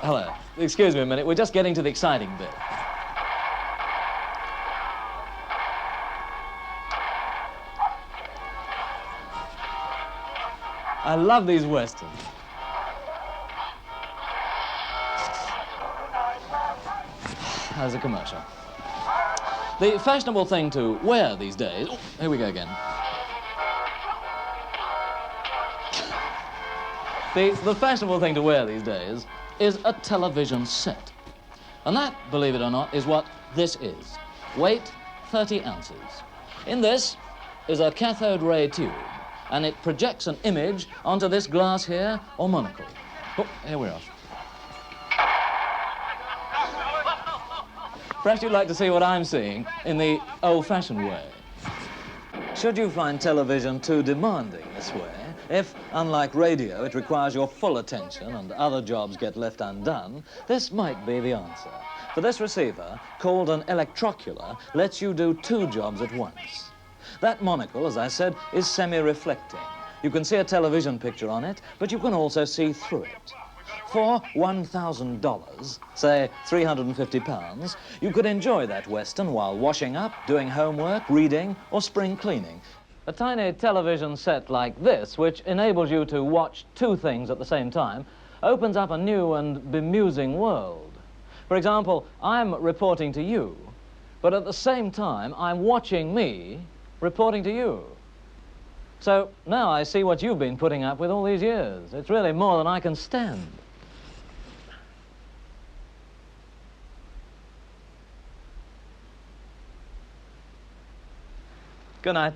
Hello. Excuse me a minute, we're just getting to the exciting bit. I love these westerns. There's a commercial. The fashionable thing to wear these days... Oh, here we go again. The fashionable thing to wear these days is a television set. And that, believe it or not, is what this is. Weight, 30 ounces. In this is a cathode ray tube, and it projects an image onto this glass here, or monocle. Oh, here we're off. Perhaps you'd like to see what I'm seeing in the old-fashioned way. Should you find television too demanding this way, if, unlike radio, it requires your full attention and other jobs get left undone, this might be the answer. For this receiver, called an Electrocula, lets you do 2 jobs at once. That monocle, as I said, is semi-reflecting. You can see a television picture on it, but you can also see through it. For $1,000, say £350, you could enjoy that western while washing up, doing homework, reading, or spring cleaning. A tiny television set like this, which enables you to watch 2 things at the same time, opens up a new and bemusing world. For example, I'm reporting to you, but at the same time, I'm watching me reporting to you. So now I see what you've been putting up with all these years. It's really more than I can stand. Good night.